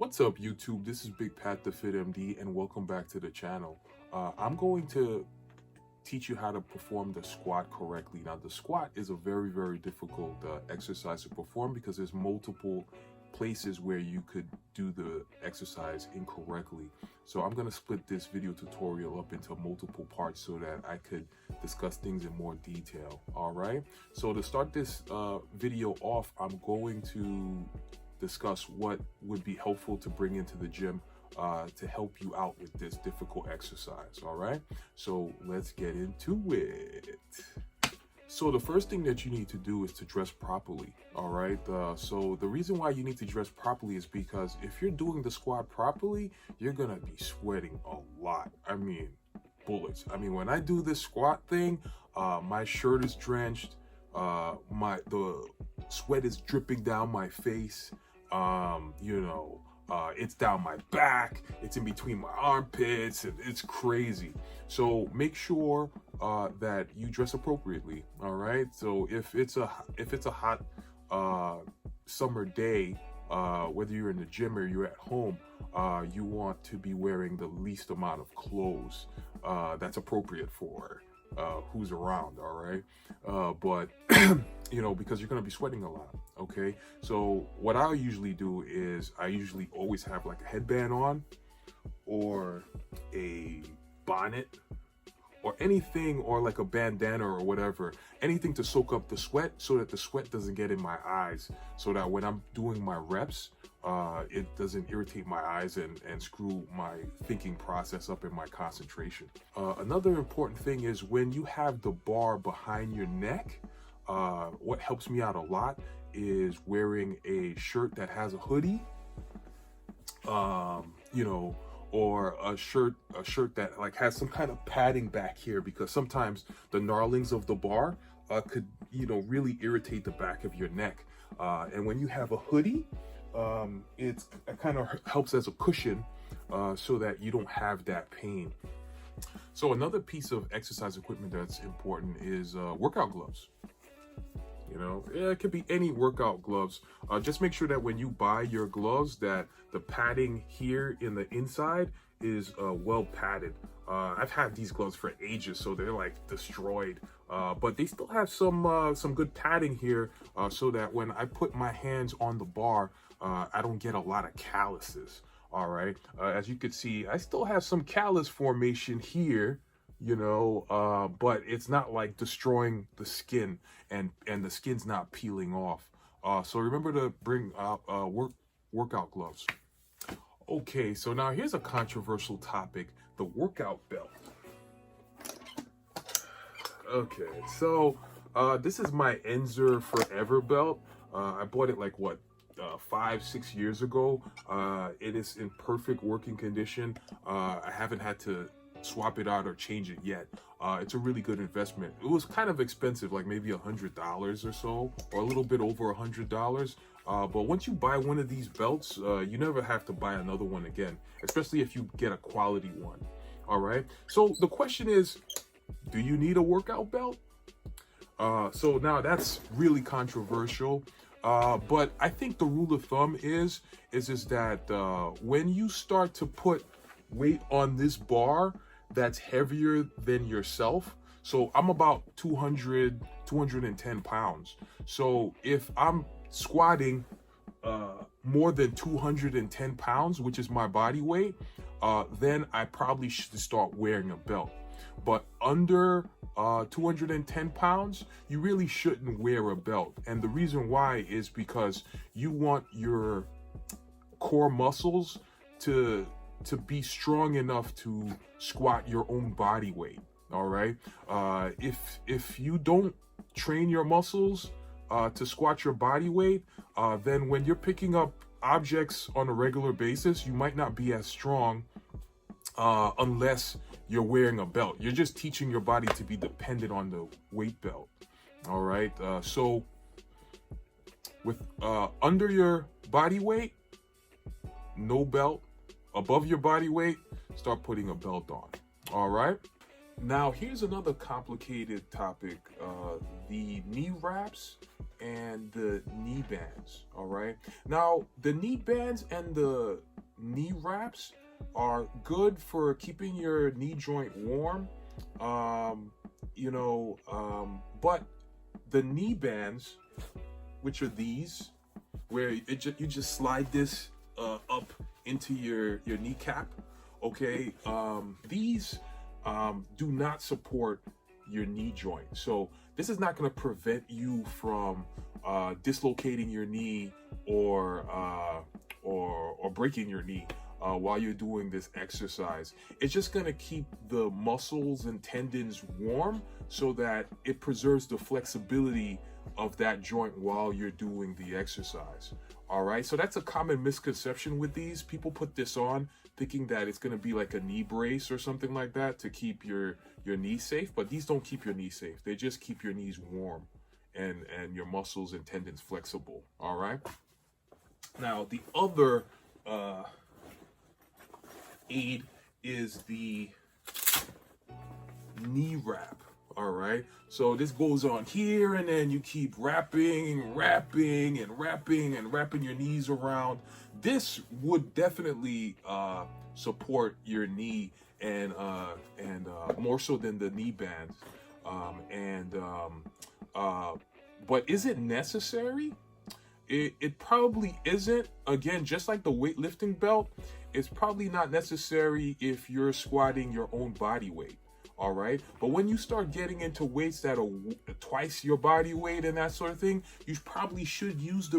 What's up, YouTube? This is Big Pat the Fit MD, and welcome back to the channel. I'm going to teach you how to perform the squat correctly. Now, the squat is a very difficult exercise to perform because there's multiple places where you could do the exercise incorrectly. So I'm going to split this video tutorial up into multiple parts so that I could discuss things in more detail. All right. So to start this video off, I'm going to discuss what would be helpful to bring into the gym to help you out with this difficult exercise. All right, so let's get into it. So the first thing that you need to do is to dress properly. All right, so the reason why you need to dress properly is because if you're doing the squat properly, you're gonna be sweating a lot. I mean, bullets. I mean, when I do this squat thing, my shirt is drenched, the sweat is dripping down my face. It's down my back, it's in between my armpits, and it's crazy. So make sure that you dress appropriately. All right, so if it's a hot summer day, whether you're in the gym or you're at home, you want to be wearing the least amount of clothes that's appropriate for who's around. All right, but because you're going to be sweating a lot. Okay, so what I usually do is I usually always have like a headband on or a bonnet or anything, or like a bandana or whatever, anything to soak up the sweat so that the sweat doesn't get in my eyes, so that when I'm doing my reps, it doesn't irritate my eyes and screw my thinking process up in my concentration. Another important thing is when you have the bar behind your neck, what helps me out a lot is wearing a shirt that has a hoodie, or a shirt that like has some kind of padding back here, because sometimes the gnarlings of the bar could really irritate the back of your neck, and when you have a hoodie, it kind of helps as a cushion so that you don't have that pain. So another piece of exercise equipment that's important is workout gloves. It could be any workout gloves. Just make sure that when you buy your gloves that the padding here in the inside is well padded. I've had these gloves for ages, so they're like destroyed, but they still have some good padding here, so that when I put my hands on the bar, I don't get a lot of calluses. All right, as you can see, I still have some callus formation here, but it's not like destroying the skin, and the skin's not peeling off. So remember to bring workout gloves. Okay, so now here's a controversial topic: the workout belt. Okay, so this is my Enzer Forever belt. I bought it like 5-6 years ago. It is in perfect working condition. I haven't had to swap it out or change it yet. It's a really good investment. It was kind of expensive, like maybe $100 or so, or a little bit over $100. But once you buy one of these belts, you never have to buy another one again, especially if you get a quality one. All right. So the question is, do you need a workout belt? So now that's really controversial. But I think the rule of thumb is that when you start to put weight on this bar that's heavier than yourself, so I'm about 210 pounds. So if I'm squatting more than 210 pounds, which is my body weight, then I probably should start wearing a belt. But under 210 pounds, you really shouldn't wear a belt. And the reason why is because you want your core muscles to be strong enough to squat your own body weight. All right. If you don't train your muscles to squat your body weight, then when you're picking up objects on a regular basis, you might not be as strong unless you're wearing a belt. You're just teaching your body to be dependent on the weight belt. All right. So with under your body weight, no belt. Above your body weight, start putting a belt on. All right. Now here's another complicated topic: the knee wraps and the knee bands. All right. Now the knee bands and the knee wraps are good for keeping your knee joint warm. But the knee bands, which are these, where you just slide this up into your kneecap, okay? These do not support your knee joint. So this is not going to prevent you from dislocating your knee or breaking your knee while you're doing this exercise. It's just going to keep the muscles and tendons warm so that it preserves the flexibility of that joint while you're doing the exercise. All right, so that's a common misconception with these. People put this on thinking that it's going to be like a knee brace or something like that to keep your knee safe, but these don't keep your knee safe. They just keep your knees warm and your muscles and tendons flexible. All right, now the other aid is the knee wrap. All right, so this goes on here, and then you keep wrapping your knees around. This would definitely support your knee and more so than the knee bands. But is it necessary? It probably isn't. Again, just like the weightlifting belt, it's probably not necessary if you're squatting your own body weight. All right, but when you start getting into weights that are twice your body weight and that sort of thing, you probably should use the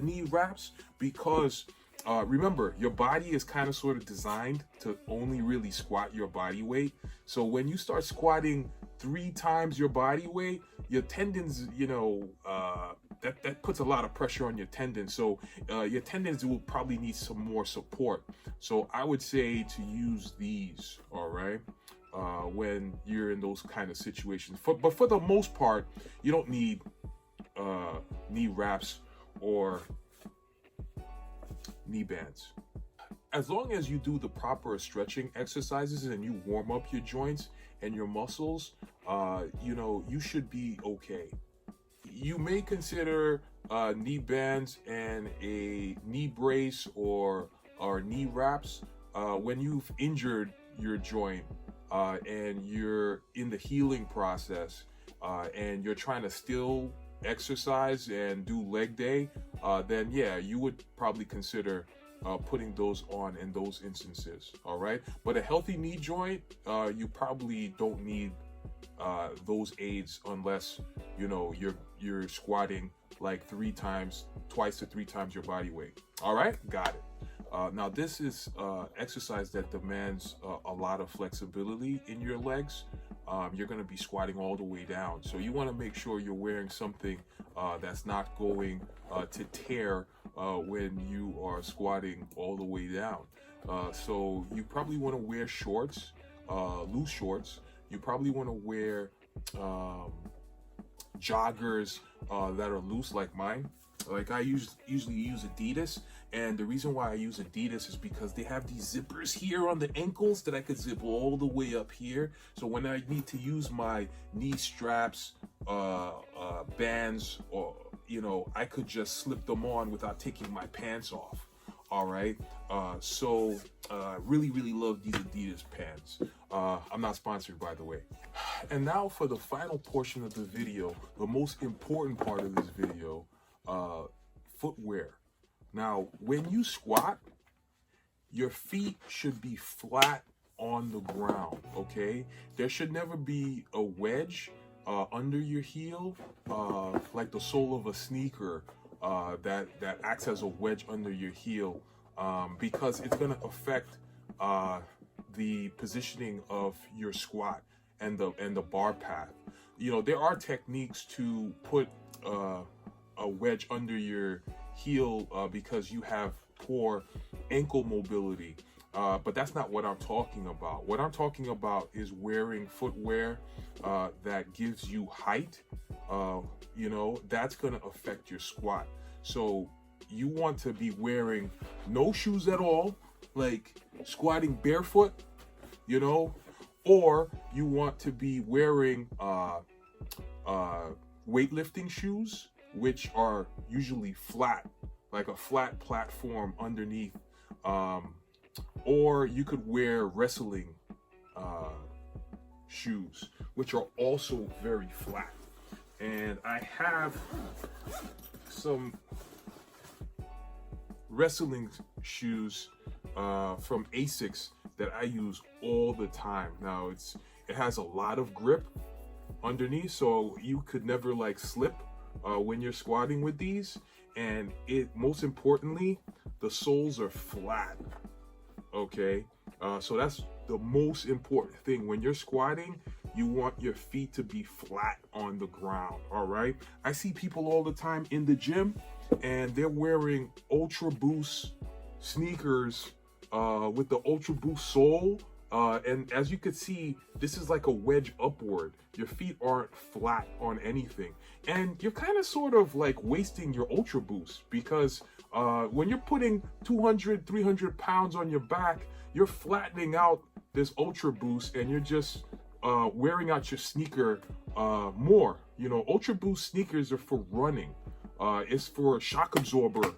knee wraps, because remember, your body is kind of sort of designed to only really squat your body weight. So when you start squatting 3 times your body weight, your tendons, that puts a lot of pressure on your tendons. So your tendons will probably need some more support. So I would say to use these, all right, when you're in those kind of situations. But for the most part, you don't need knee wraps or knee bands. As long as you do the proper stretching exercises and you warm up your joints and your muscles, you should be okay. You may consider knee bands and a knee brace or knee wraps when you've injured your joint and you're in the healing process and you're trying to still exercise and do leg day, then yeah, you would probably consider putting those on in those instances. All right, but a healthy knee joint, you probably don't need those aids unless you're squatting like 3 times, twice to 3 times your body weight. All right, got it. Now this is exercise that demands a lot of flexibility in your legs. You're going to be squatting all the way down, so you want to make sure you're wearing something that's not going to tear when you are squatting all the way down. So you probably want to wear shorts, loose shorts. You probably want to wear joggers that are loose, like mine. Like I usually use Adidas, and the reason why I use Adidas is because they have these zippers here on the ankles that I could zip all the way up here. So when I need to use my knee straps, bands, or I could just slip them on without taking my pants off. All right, so really love these Adidas pants. I'm not sponsored, by the way. And now for the final portion of the video, the most important part of this video, footwear. Now, when you squat, your feet should be flat on the ground, okay? There should never be a wedge under your heel, like the sole of a sneaker that acts as a wedge under your heel, because it's going to affect the positioning of your squat and the bar path. There are techniques to put a wedge under your heel because you have poor ankle mobility, but that's not what I'm talking about. What I'm talking about is wearing footwear that gives you height. That's going to affect your squat. So you want to be wearing no shoes at all, like squatting barefoot, or you want to be wearing weightlifting shoes, which are usually flat, like a flat platform underneath Or you could wear wrestling shoes, which are also very flat. And I have some wrestling shoes from Asics that I use all the time. Now it has a lot of grip underneath, so you could never like slip when you're squatting with these. And most importantly, the soles are flat. Okay, so that's the most important thing. When you're squatting, you want your feet to be flat on the ground. All right, I see people all the time in the gym and they're wearing Ultra Boost sneakers with the Ultra Boost sole, and as you can see, this is like a wedge upward. Your feet aren't flat on anything, and you're kind of sort of like wasting your Ultra Boost, because when you're putting 200, 300 pounds on your back, you're flattening out this Ultra Boost, and you're just wearing out your sneaker more. You know, Ultra Boost sneakers are for running. It's for shock absorber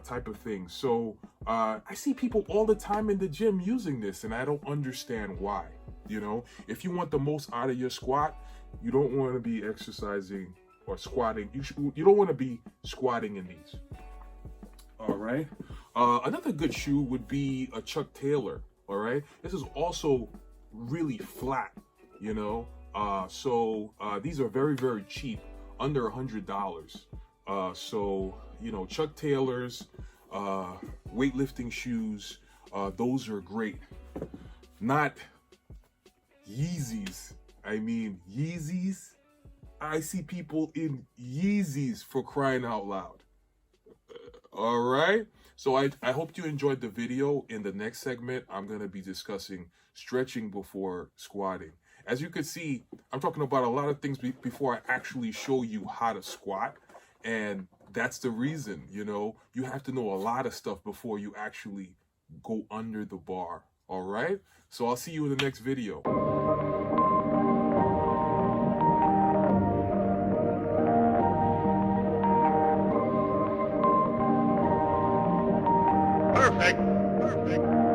type of thing. So I see people all the time in the gym using this, and I don't understand why. You know, if you want the most out of your squat, you don't want to be exercising or squatting. You don't want to be squatting in these. All right. Another good shoe would be a Chuck Taylor. All right. This is also really flat, you know. So these are very, very cheap, under $100. So, you know, Chuck Taylor's weightlifting shoes, those are great. Not Yeezys. I mean, Yeezys. I see people in Yeezys, for crying out loud. All right. So I hope you enjoyed the video. In the next segment, I'm going to be discussing stretching before squatting. As you can see, I'm talking about a lot of things before I actually show you how to squat. And that's the reason, you know, you have to know a lot of stuff before you actually go under the bar. All right. So I'll see you in the next video. Perfect. Perfect.